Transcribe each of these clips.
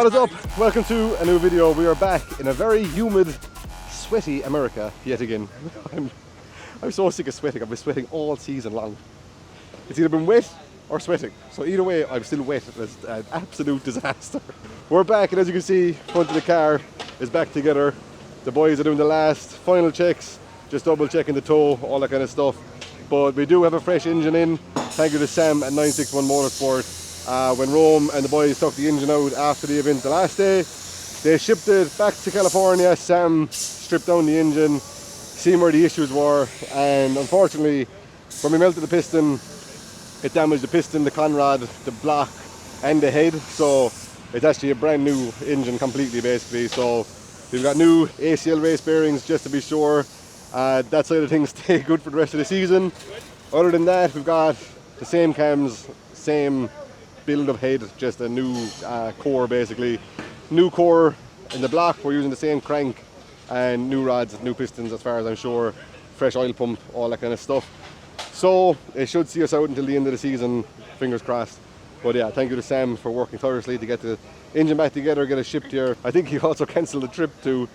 What is up? Welcome to a new video. We are back in a very humid, sweaty America yet again. I'm so sick of sweating. I've been sweating all season long. It's either been wet or sweating. So either way, I'm still wet. It's an absolute disaster. We're back, and as you can see, front of the car is back together. The boys are doing the last final checks, just double checking the toe, all that kind of stuff. But we do have a fresh engine in. Thank you to Sam at 961 Motorsport. When Rome and the boys took the engine out after the event the last day, they shipped it back to California. Sam stripped down the engine, seen where the issues were, and unfortunately, when we melted the piston, it damaged the piston, the conrod, the block, and the head. So it's actually a brand new engine completely, basically. So we've got new ACL race bearings just to be sure. That side of things stay good for the rest of the season. Other than that, we've got the same cams, same build of head, just a new core basically. New core in the block, we're using the same crank, and new rods, new pistons as far as I'm sure, fresh oil pump, all that kind of stuff. So it should see us out until the end of the season, fingers crossed. But yeah, thank you to Sam for working tirelessly to get the engine back together, get it shipped here. I think he also cancelled the trip to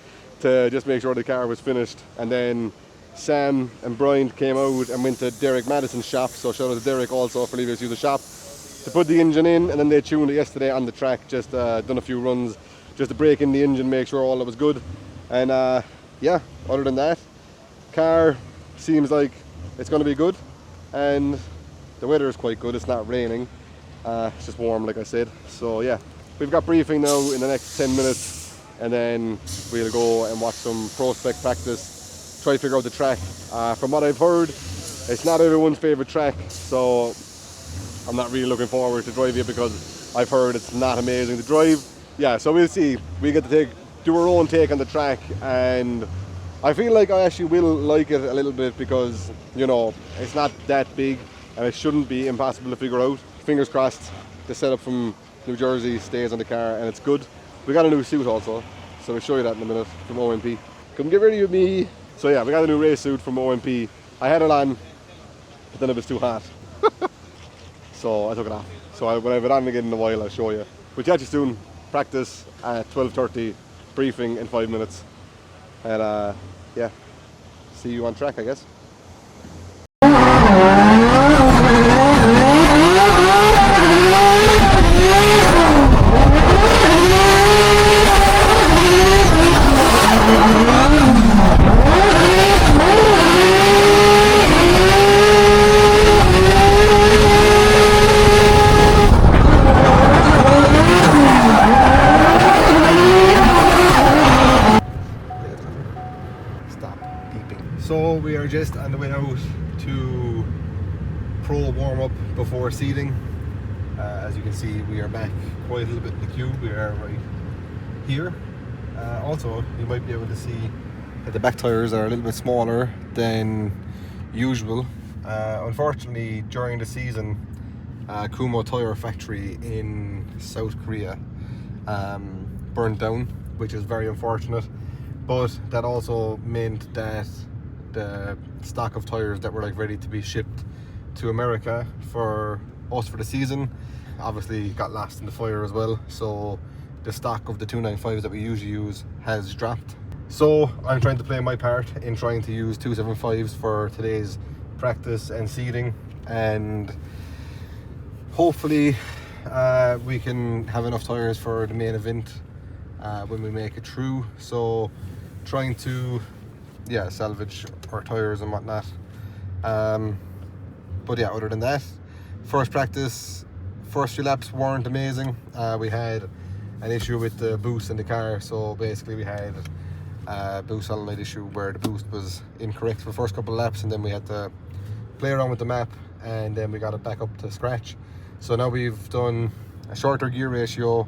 just make sure the car was finished. And then Sam and Brian came out and went to Derek Madison's shop, so shout out to Derek also for leaving us use the shop to put the engine in, and then they tuned it yesterday on the track, just done a few runs just to break in the engine, make sure all that was good. And yeah, other than that, car seems like it's going to be good, and the weather is quite good. It's not raining, it's just warm like I said. So yeah, we've got briefing now in the next 10 minutes, and then we'll go and watch some pro spec practice, try to figure out the track. From what I've heard, it's not everyone's favourite track, so I'm not really looking forward to driving it because I've heard it's not amazing to drive. Yeah, so we'll see. We get to do our own take on the track, and I feel like I actually will like it a little bit because, you know, it's not that big and it shouldn't be impossible to figure out. Fingers crossed the setup from New Jersey stays on the car and it's good. We got a new suit also, so we'll show you that in a minute from OMP. Come get ready with me. So yeah, we got a new race suit from OMP. I had it on, but then it was too hot. So I took it off. So when I have it on again in a while, I'll show you. We'll catch you soon. Practice at 12:30, briefing in 5 minutes. And yeah, see you on track, I guess. So we are just on the way out to pro warm-up before seating. As you can see, we are back quite a little bit in the queue. We are right here. Also, you might be able to see that the back tyres are a little bit smaller than usual. Unfortunately, during the season, Kumo Tire Factory in South Korea burned down, which is very unfortunate. But that also meant that the stock of tires that were like ready to be shipped to America for us for the season obviously got lost in the fire as well. So the stock of the 295s that we usually use has dropped. So I'm trying to play my part in trying to use 275s for today's practice and seeding, and hopefully we can have enough tires for the main event when we make it through. So trying to salvage our tires and whatnot. But yeah, other than that, first practice, first few laps weren't amazing. We had an issue with the boost in the car. So basically we had a boost solenoid issue where the boost was incorrect for the first couple of laps, and then we had to play around with the map, and then we got it back up to scratch. So now we've done a shorter gear ratio,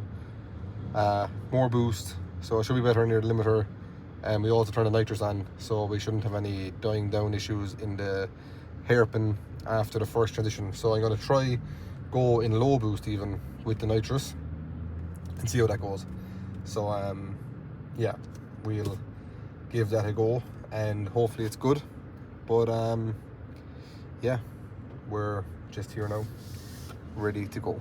more boost, so it should be better near the limiter. And we also turned the nitrous on, so we shouldn't have any dying down issues in the hairpin after the first transition. So I'm going to try go in low boost even with the nitrous and see how that goes. So yeah, we'll give that a go and hopefully it's good. But yeah, we're just here now, ready to go.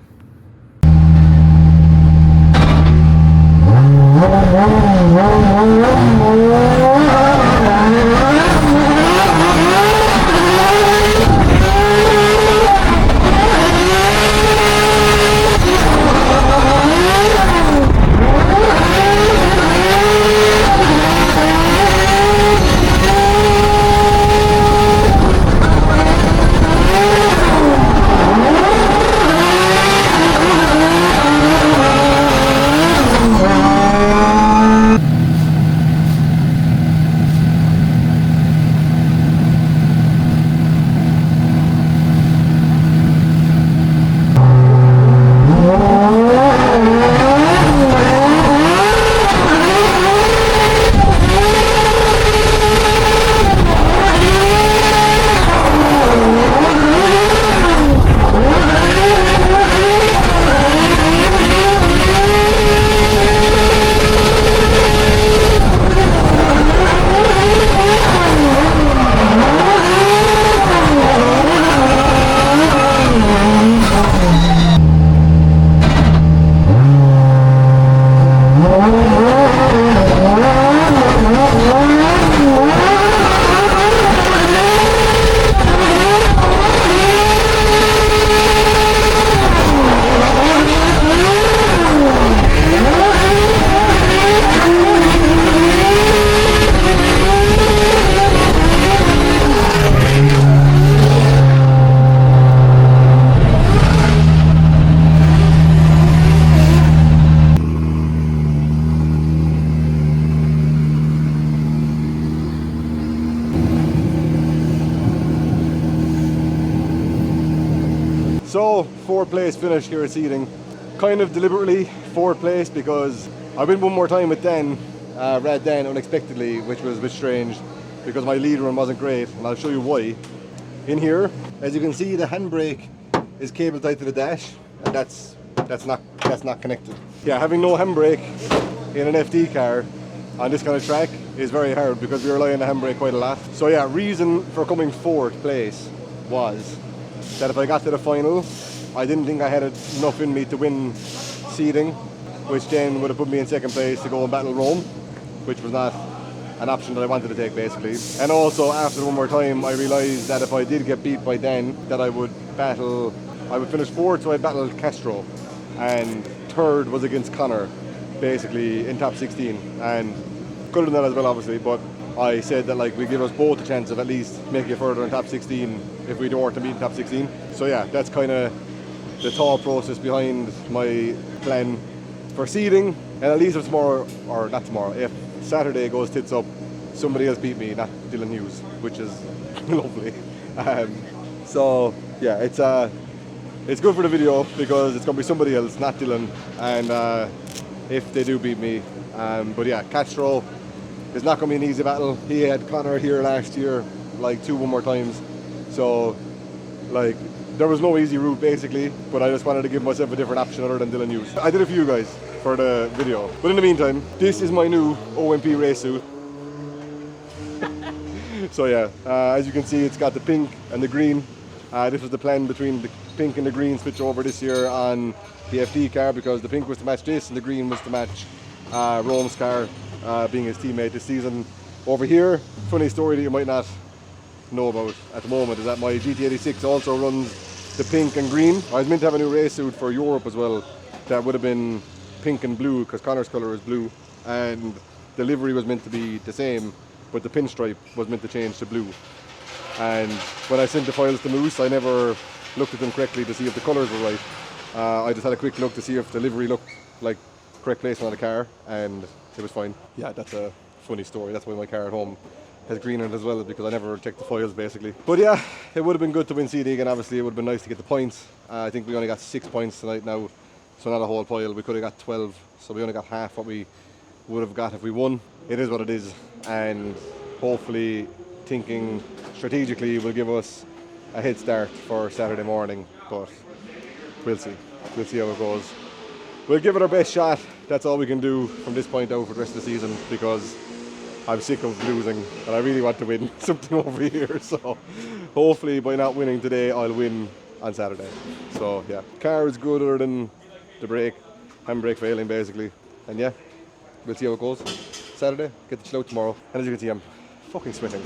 So, fourth place finish here at seeding. Kind of deliberately fourth place because I went one more time with Dan, Red Dan, unexpectedly, which was a bit strange because my lead run wasn't great, and I'll show you why. In here, as you can see, the handbrake is cable tied to the dash, and that's not connected. Yeah, having no handbrake in an FD car on this kind of track is very hard because we rely on the handbrake quite a lot. So yeah, reason for coming fourth place was that if I got to the final, I didn't think I had enough in me to win seeding, which then would have put me in second place to go and battle Rome, which was not an option that I wanted to take basically. And also after one more time, I realised that if I did get beat by Dan, that I would finish fourth, so I'd battle Castro, and third was against Connor, basically in top 16, and could have done that as well obviously, but I said that like we give us both a chance of at least making it further in top 16 if we don't want to meet in top 16. So yeah, that's kind of the thought process behind my plan for seeding. And at least if tomorrow, or not tomorrow, if Saturday goes tits up, somebody else beat me, not Dylan Hughes, which is lovely. So yeah, it's good for the video because it's gonna be somebody else, not Dylan, and if they do beat me. But yeah, Castro is not going to be an easy battle. He had Connor here last year, like one more times. So, like, there was no easy route basically, but I just wanted to give myself a different option other than Dylan Hughes. I did it for you guys for the video. But in the meantime, this is my new OMP race suit. So yeah, as you can see, it's got the pink and the green. This was the plan between the pink and the green switch over this year on the FD car, because the pink was to match this and the green was to match Rome's car, being his teammate this season. Over here, funny story that you might not know about at the moment is that my GT86 also runs the pink and green. I was meant to have a new race suit for Europe as well that would have been pink and blue, because Connor's colour is blue, and the livery was meant to be the same, but the pinstripe was meant to change to blue. And when I sent the files to Moose, I never looked at them correctly to see if the colours were right. I just had a quick look to see if the livery looked like correct placement on the car, and it was fine. Yeah, that's a funny story. That's why my car at home has green in it as well, because I never checked the files basically. But yeah, it would have been good to win CD again. Obviously it would have been nice to get the points. I think we only got 6 points tonight now, so not a whole pile. We could have got 12, so we only got half what we would have got if we won. It is what it is, and hopefully thinking strategically will give us a head start for Saturday morning, but we'll see how it goes. We'll give it our best shot. That's all we can do from this point out for the rest of the season, because I'm sick of losing and I really want to win something over here. So hopefully by not winning today, I'll win on Saturday. So yeah, car is good other than the brake, handbrake failing basically. And yeah, we'll see how it goes. Saturday, get the chill out tomorrow. And as you can see, I'm fucking sweating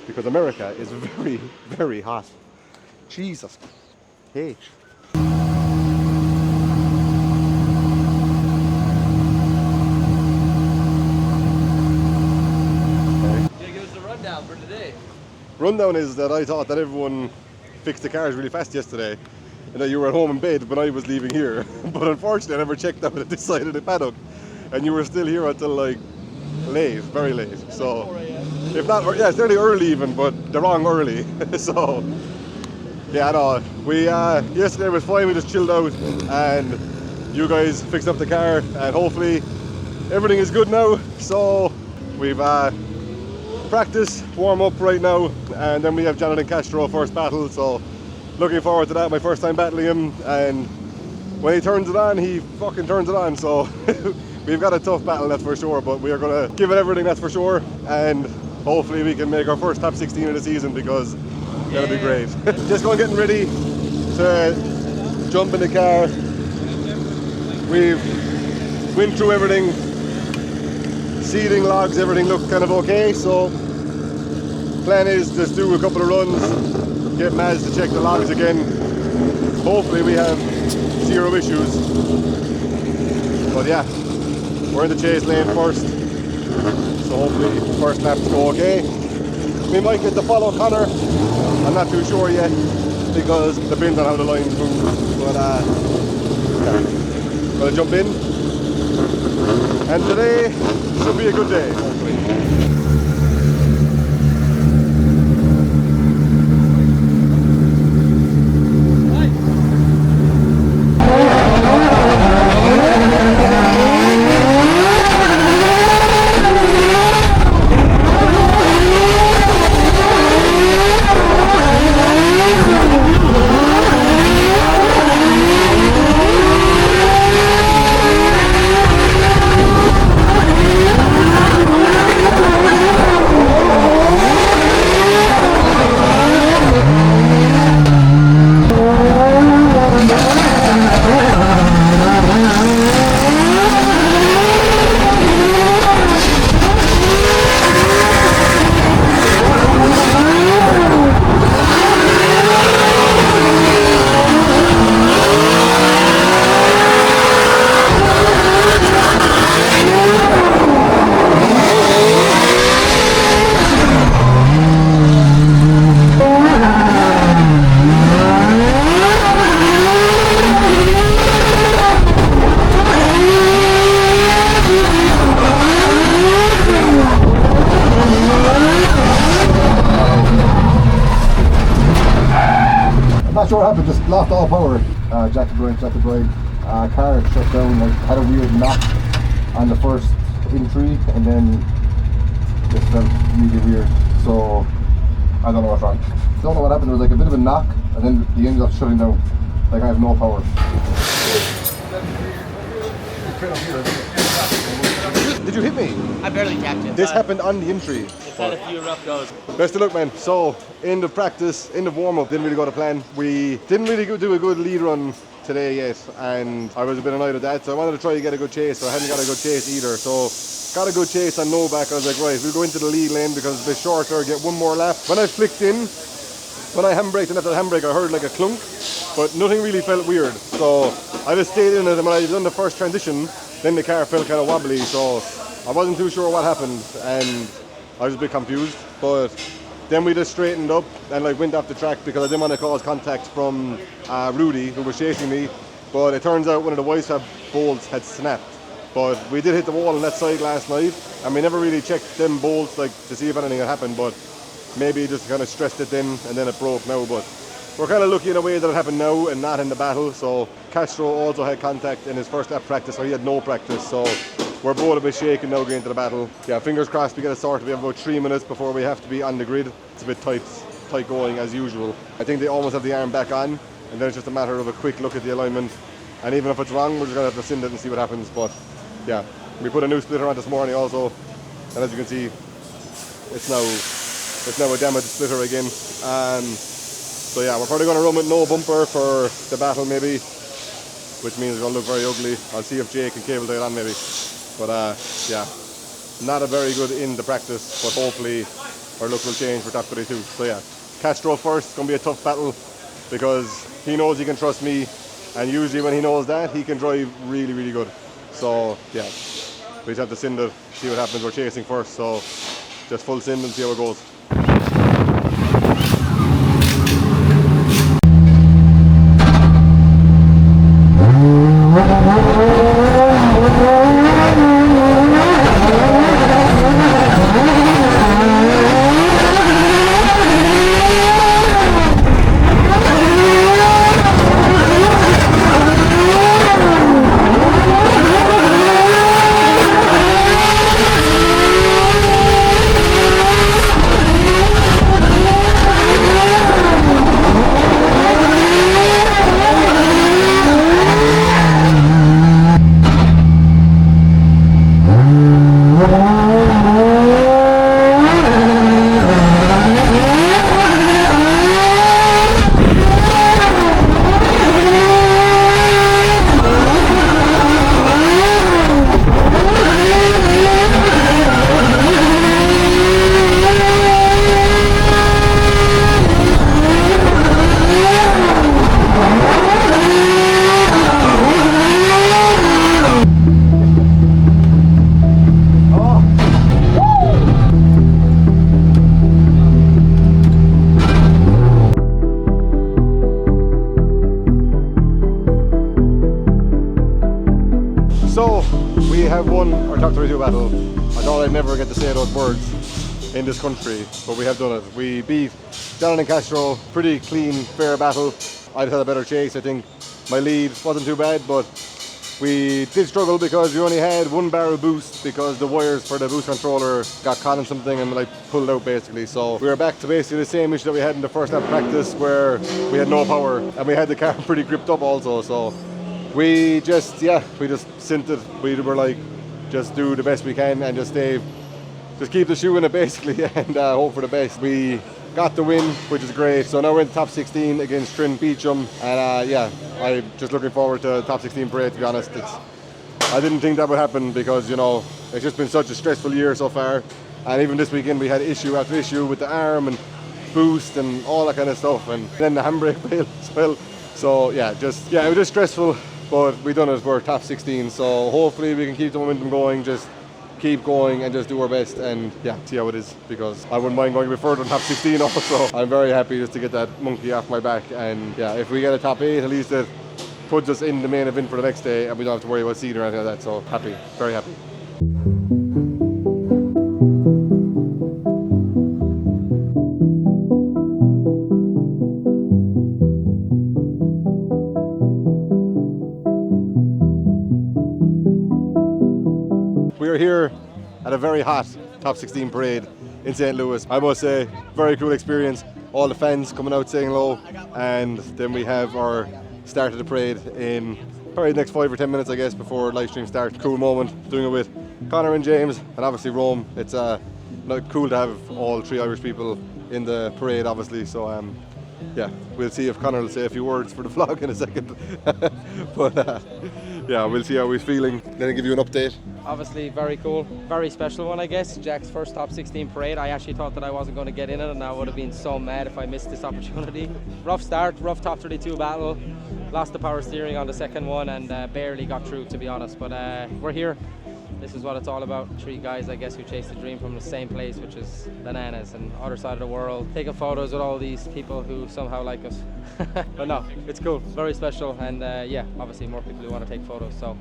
because America is very, very hot. Jesus H. Yeah, give us a rundown for today. Rundown is that I thought that everyone fixed the cars really fast yesterday and that you were at home in bed when I was leaving here. But unfortunately, I never checked out at this side of the paddock and you were still here until like late, very late. So, if not, yeah, it's nearly early even, but the wrong early. So, yeah, no, we, yesterday was fine, we just chilled out and you guys fixed up the car and hopefully everything is good now. So, we've practice, warm up right now, and then we have Jonathan Castro first battle, so looking forward to that. My first time battling him, and when he turns it on, he fucking turns it on, so we've got a tough battle, that's for sure, but we are going to give it everything, that's for sure, and hopefully we can make our first top 16 of the season because that'll be great. Just going getting ready to jump in the car. We've went through everything. Seating logs, everything looked kind of okay, so plan is just do a couple of runs, get Maz to check the logs again. Hopefully we have zero issues. But yeah, we're in the chase lane first, so hopefully first laps go okay. We might get to follow Connor, I'm not too sure yet because it depends on how the lines move, but yeah, gonna jump in. And today should be a good day, hopefully. Not sure what happened, just lost all power. Jack the brake. Car shut down, like, had a weird knock on the first entry and then just felt really weird. So I don't know what's wrong. Don't know what happened, there was like a bit of a knock and then the engine got shutting down. Like I have no power. Did you hit me? I barely tapped it. This happened on the entry. It's had a few rough goes. Best of luck, man. So, end of practice, end of warm-up, didn't really go to plan. We didn't really do a good lead run today yet, and I was a bit annoyed at that, so I wanted to try to get a good chase, so I hadn't got a good chase either. So, got a good chase on no back. I was like, right, we'll go into the lead lane because it's a bit shorter, get one more lap. When I flicked in, when I handbraked and after the handbrake, I heard like a clunk, but nothing really felt weird. So, I just stayed in it, and when I done the first transition, then the car felt kind of wobbly, so I wasn't too sure what happened, and I was a bit confused, but then we just straightened up and like went off the track because I didn't want to cause contact from Rudy, who was chasing me, but it turns out one of the Y-swap bolts had snapped. But we did hit the wall on that side last night, and we never really checked them bolts like to see if anything had happened, but maybe just kind of stressed it then, and then it broke now. But we're kind of lucky in a way that it happened now and not in the battle. So Castro also had contact in his first lap practice, so he had no practice. So we're both a bit shaken now going into the battle. Yeah, fingers crossed we get it sorted. We have about 3 minutes before we have to be on the grid. It's a bit tight going as usual. I think they almost have the arm back on, and then it's just a matter of a quick look at the alignment. And even if it's wrong, we're just gonna have to send it and see what happens. But yeah, we put a new splitter on this morning also, and as you can see, it's now a damaged splitter again. So yeah, we're probably going to run with no bumper for the battle maybe, which means it's going to look very ugly. I'll see if Jake can cable tie it on maybe. But yeah, not a very good in the practice, but hopefully our luck will change for top 32. So yeah, Castro first, it's going to be a tough battle because he knows he can trust me, and usually when he knows that, he can drive really, really good. So yeah, we just have to send it, see what happens. We're chasing first, so just full send and see how it goes. So we have won our top 32 battle. I thought I'd never get to say those words in this country, but we have done it. We beat Donald and Castro, pretty clean, fair battle. I'd had a better chase. I think my lead wasn't too bad, but we did struggle because we only had one barrel boost because the wires for the boost controller got caught in something and like pulled out basically. So we were back to basically the same issue that we had in the first lap practice where we had no power and we had the car pretty gripped up also. So we just sent it. We were like, just do the best we can and just keep the shoe in it basically and hope for the best. We got the win, which is great. So now we're in the top 16 against Trin Beecham, and yeah, I'm just looking forward to the top 16 parade, to be honest. I didn't think that would happen because, you know, it's just been such a stressful year so far, and even this weekend we had issue after issue with the arm and boost and all that kind of stuff, and then the handbrake failed as well. So yeah, it was just stressful, but we done it. We're top 16, so hopefully we can keep the momentum going, just keep going and just do our best and yeah, see how it is, because I wouldn't mind going a bit further than top 16 also. I'm very happy just to get that monkey off my back, and yeah, if we get a top 8, at least it puts us in the main event for the next day and we don't have to worry about seed or anything like that. So happy, very happy. We are here at a very hot top 16 parade in St. Louis. I must say, very cool experience. All the fans coming out saying hello, and then we have our start of the parade in probably the next 5 or 10 minutes, I guess, before live stream starts. Cool moment doing it with Connor and James, and obviously Rome. It's cool to have all 3 Irish people in the parade, obviously. So yeah, we'll see if Connor will say a few words for the vlog in a second. But yeah, we'll see how he's feeling. Then I'll give you an update. Obviously very cool, very special one, I guess. Jack's first top 16 parade. I actually thought that I wasn't going to get in it, and I would have been so mad if I missed this opportunity. Rough start, rough top 32 battle. Lost the power steering on the second one and barely got through, to be honest. But we're here. This is what it's all about. 3 guys, I guess, who chase the dream from the same place, which is bananas and other side of the world. Taking photos with all these people who somehow like us. But no, it's cool, very special, and yeah, obviously more people who want to take photos. So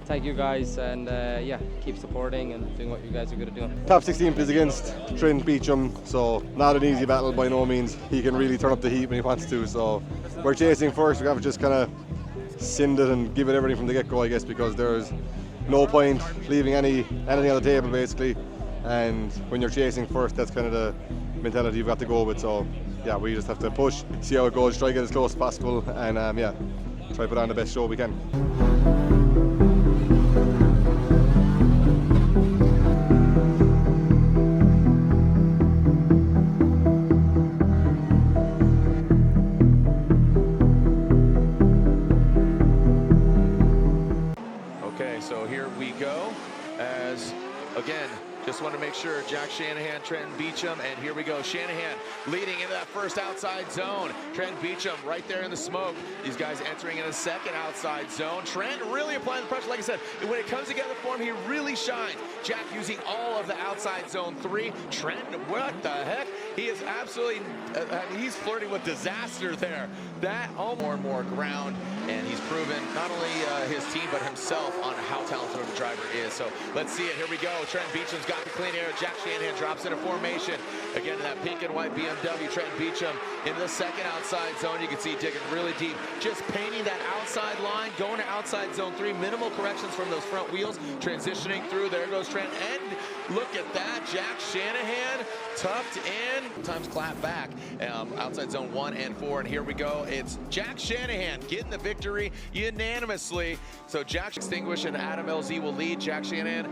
thank you guys, and yeah, keep supporting and doing what you guys are good at doing. Top 16 is against Trin Beecham, so not an easy battle by no means. He can really turn up the heat when he wants to. So we're chasing first. We have to just kind of send it and give it everything from the get-go, I guess, because there's no point leaving anything on the table basically, and when you're chasing first, that's kind of the mentality you've got to go with. So yeah, we just have to push, see how it goes, try to get as close as possible, and yeah, try to put on the best show we can. make sure. Jack Shanahan, Trenton Beecham, and here we go. Shanahan leading into that first outside zone. Trenton Beecham right there in the smoke. These guys entering in a second outside zone. Trent really applying the pressure. Like I said, when it comes together for him, he really shines. Jack using all of the outside zone 3. Trenton, what the heck? He is absolutely, he's flirting with disaster there. That all more and more ground, and he's proven not only his team, but himself on how talented of a driver is. So let's see it. Here we go. Trenton Beecham's got the clean air. Jack Shanahan drops into formation. Again, in that pink and white BMW, Trenton Beecham in the second outside zone. You can see digging really deep, just painting that outside line, going to outside zone 3. Minimal corrections from those front wheels, transitioning through. There goes Trent, and look at that. Jack Shanahan tucked in. Sometimes clap back. Outside zone 1 and 4, and here we go. It's Jack Shanahan getting the victory unanimously. So Jack extinguished, and Adam LZ will lead. Jack Shanahan.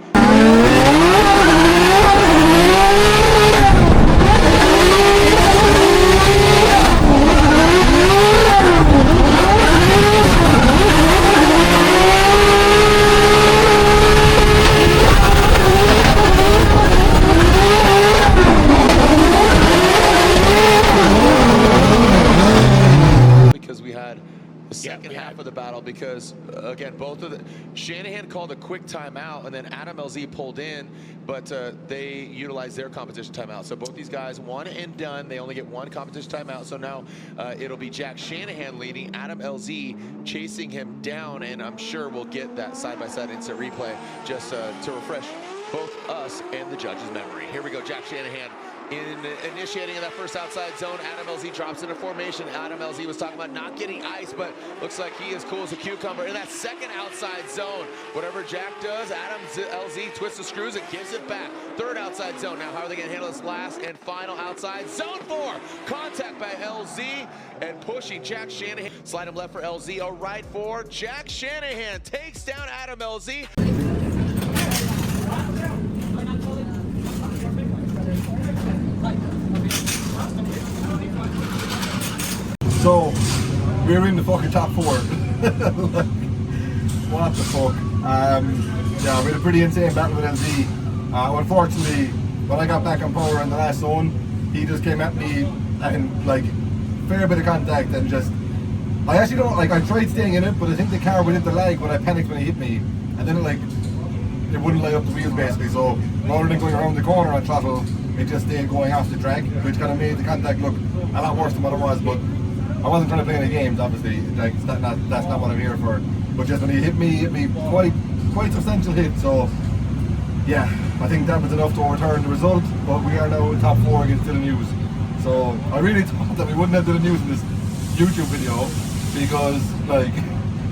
Second half of the battle, because again, both of the Shanahan called a quick timeout, and then Adam LZ pulled in, but they utilized their competition timeout. So both these guys, one and done. They only get one competition timeout. So now it'll be Jack Shanahan leading, Adam LZ chasing him down, and I'm sure we'll get that side-by-side instant replay just to refresh both us and the judge's memory. Here we go, Jack Shanahan initiating in that first outside zone. Adam LZ drops into formation. Adam LZ was talking about not getting ice, but looks like he is cool as a cucumber. In that second outside zone, whatever Jack does, Adam LZ twists the screws and gives it back. Third outside zone. Now how are they going to handle this last and final outside zone 4? Contact by LZ and pushing Jack Shanahan. Slide him left for LZ, a right for Jack Shanahan. Takes down Adam LZ. So, we're in the fucking top 4. Like, what the fuck? Yeah, we had a pretty insane battle with LZ. Unfortunately, when I got back on power in the last zone, he just came at me and like, fair bit of contact, and just, I actually don't, like, I tried staying in it, but I think the car went into lag when I panicked when he hit me. And then it wouldn't light up the wheels basically, so rather than going around the corner on throttle, it just stayed going off the track, which kind of made the contact look a lot worse than what it was. But I wasn't trying to play any games, obviously. Like, that's not what I'm here for. But just when he hit me quite substantial hit. So yeah, I think that was enough to overturn the result. But we are now in top 4 against Dylan Hughes. So I really thought that we wouldn't have Dylan Hughes in this YouTube video, because like,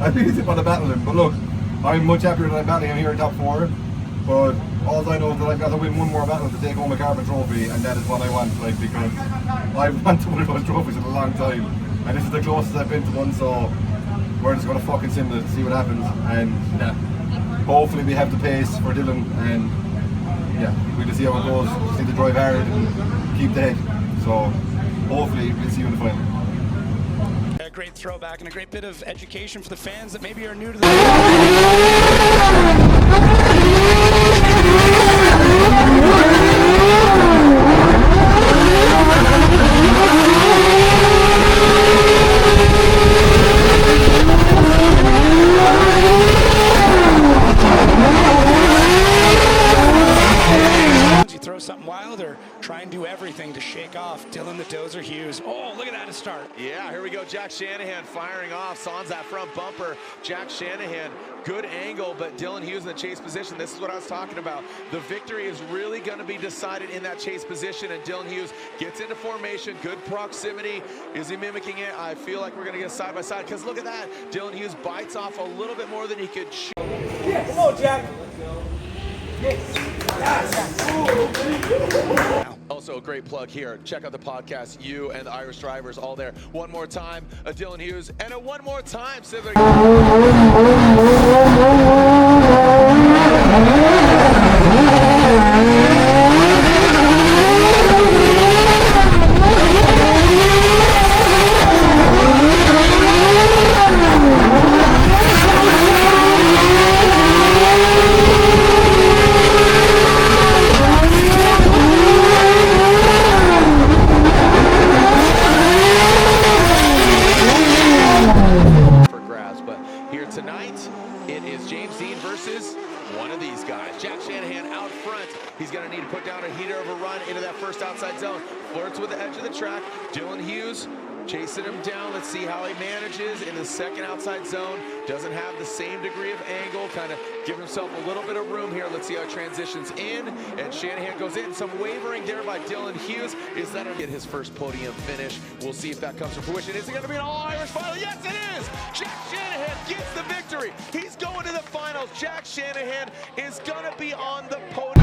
I really didn't want to battle him. But look, I'm much happier that I'm battling him here in top 4. But all I know is that I've got to win one more battle to take home a carbon trophy, and that is what I want, like, because I've wanted one of those trophies in a long time, and this is the closest I've been to one. So we're just going to fucking sim it, see what happens, and yeah, hopefully we have the pace for Dylan, and yeah, we'll just see how it goes. Just need to drive hard and keep the head. So hopefully we'll see you in the final. A great throwback and a great bit of education for the fans that maybe are new to you throw something wild or try and do everything to shake off Dylan the Dozer Hughes. Oh, look at that to start. Yeah, here we go. Jack Shanahan firing off. Sans that front bumper. Jack Shanahan, good angle, but Dylan Hughes in the chase position. This is what I was talking about. The victory is really going to be decided in that chase position, and Dylan Hughes gets into formation. Good proximity. Is he mimicking it? I feel like we're going to get side by side, because look at that. Dylan Hughes bites off a little bit more than he could chew. Yes. Come on, Jack. Yes. Also a great plug here. Check out the podcast. You and the Irish drivers all there. One more time, a Dylan Hughes, and a one more time. to the edge of the track. Dylan Hughes chasing him down. Let's see how he manages in the second outside zone. Doesn't have the same degree of angle, kind of give himself a little bit of room here. Let's see how it transitions in, and Shanahan goes in. Some wavering there by Dylan Hughes. Is that going to get his first podium finish? We'll see if that comes to fruition. Is it going to be an all-Irish final? Yes, it is! Jack Shanahan gets the victory. He's going to the finals. Jack Shanahan is going to be on the podium.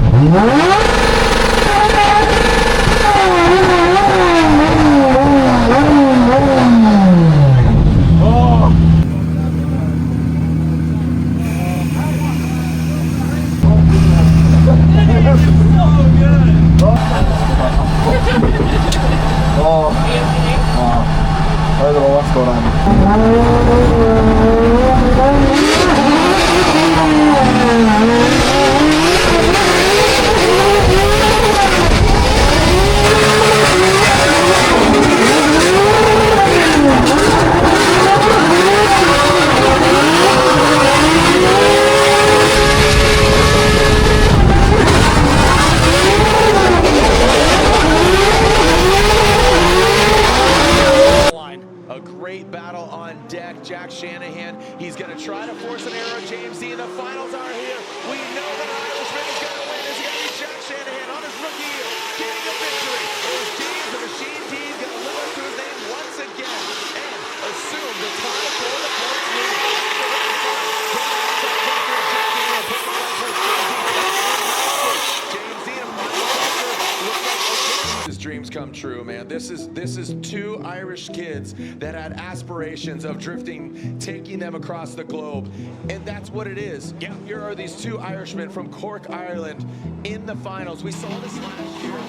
I don't know what's going on. A great battle on deck. Jack Shanahan, he's going to try to force an error. James Dean, the finals are here. We know that Irishman is going to win. Is it going to be Jack Shanahan on his rookie year getting a victory? Or is James the Machine Dean going to live up to his name once again and assume the tie for the points lead? His dreams come true, man. This is two Irish kids that had aspirations of drifting, taking them across the globe, and that's what it is. Yeah. Here are these two Irishmen from Cork, Ireland, in the finals. We saw this last year with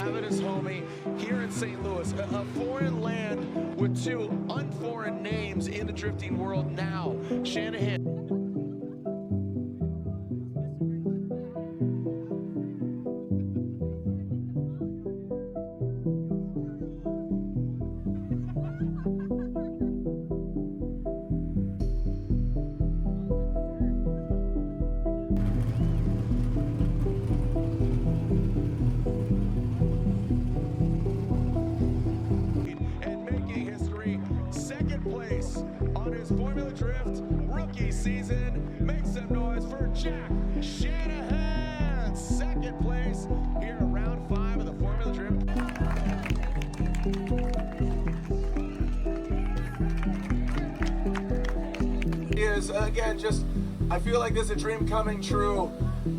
Evidence homie here in St. Louis, a foreign land with two unforeign names in the drifting world now. Shanahan. On his Formula Drift rookie season, make some noise for Jack Shanahan. Second place here at round 5 of the Formula Drift. Is again, just I feel like this is a dream coming true,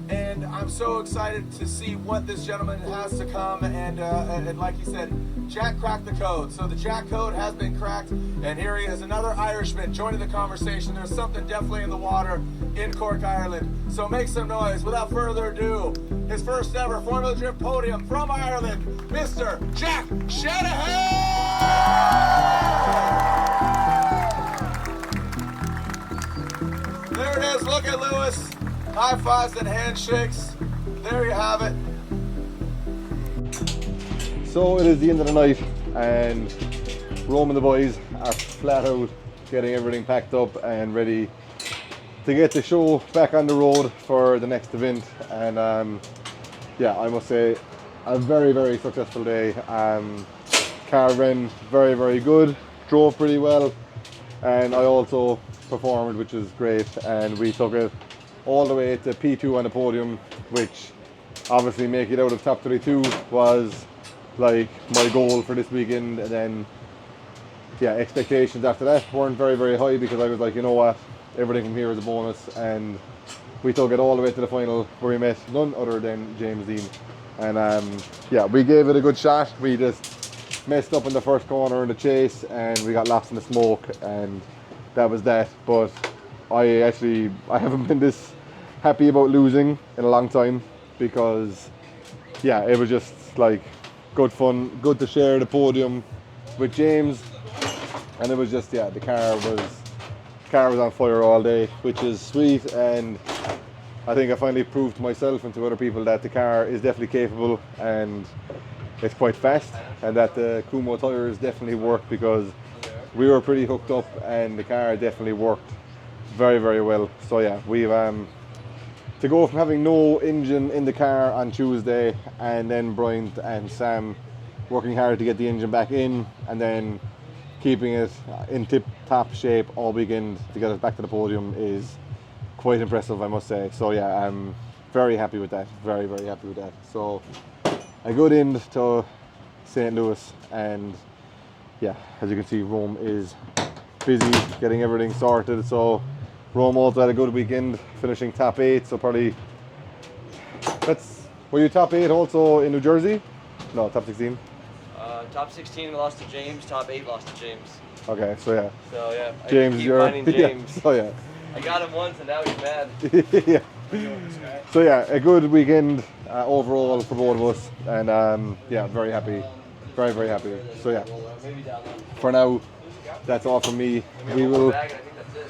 and I'm so excited to see what this gentleman has to come. And like he said, Jack cracked the code. So the Jack code has been cracked, and here he is, another Irishman joining the conversation. There's something definitely in the water in Cork, Ireland. So make some noise. Without further ado, his first ever Formula Drift podium from Ireland, Mr. Jack Shanahan! There it is. Look at Lewis. High fives and handshakes. There you have it. So it is the end of the night, and Rome and the boys are flat out getting everything packed up and ready to get the show back on the road for the next event. And yeah, I must say, a very, very successful day. Car ran very, very good, drove pretty well, and I also performed, which is great. And we took it all the way to P2 on the podium, which obviously make it out of top 32 was like my goal for this weekend. And then yeah, expectations after that weren't very, very high, because I was like, you know what, everything from here is a bonus. And we took it all the way to the final, where we met none other than James Dean. And yeah, we gave it a good shot. We just messed up in the first corner in the chase, and we got lost in the smoke, and that was that. But I haven't been this happy about losing in a long time, because yeah, it was just like good fun, good to share the podium with James. And it was just, yeah, the car was on fire all day, which is sweet. And I think I finally proved to myself and to other people that the car is definitely capable, and it's quite fast, and that the Kumo tires definitely work, because we were pretty hooked up, and the car definitely worked very, very well. So yeah, we've to go from having no engine in the car on Tuesday, and then Brian and Sam working hard to get the engine back in, and then keeping it in tip-top shape all weekend to get us back to the podium is quite impressive, I must say. So yeah, I'm very happy with that. Very, very happy with that. So a good end to St. Louis, and yeah, as you can see, Rome is busy getting everything sorted. So Rome also had a good weekend, finishing top 8. So probably were you top 8 also in New Jersey? No, top 16. Top 16 lost to James, top 8 lost to James. Okay, so yeah. So yeah, James, I keep you're finding James. Yeah, so yeah. I got him once and now he's mad. Yeah. So yeah, a good weekend overall for both of us, and yeah, very happy, very, very happy. So yeah, for now, that's all from me. We will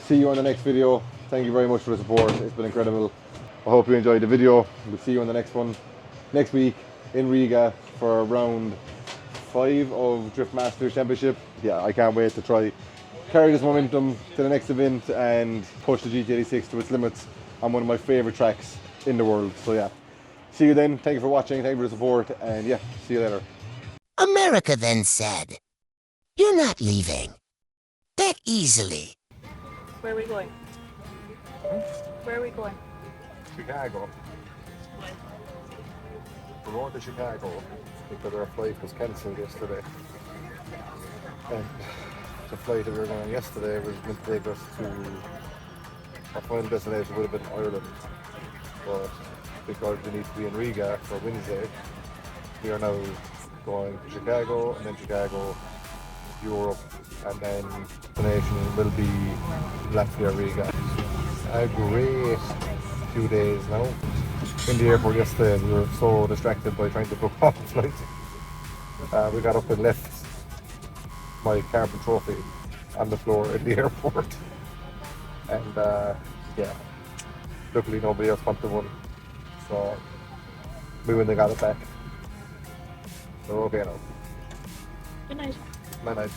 see you on the next video. Thank you very much for the support. It's been incredible. I hope you enjoyed the video. We'll see you on the next one next week in Riga for round 5 of Drift Masters Championship. Yeah, I can't wait to try carry this momentum to the next event and push the GT86 to its limits on one of my favorite tracks in the world. So yeah, see you then. Thank you for watching, thank you for the support, and yeah, see you later. America then said, "You're not leaving that easily." Where are we going? Where are we going? Chicago. We're going to Chicago because our flight was cancelled yesterday. And the flight that we were going on yesterday was meant to take us to our final destination would have been Ireland. But because we need to be in Riga for Wednesday, we are now going to Chicago, and then Chicago, Europe, and then the nation will be Latvia, Riga. A great few days now. In the airport yesterday, we were so distracted by trying to book off the flight. We got up and left my carbon trophy on the floor in the airport, and yeah, luckily nobody else wanted one, so we went and got it back. So okay now. Good night. Night night.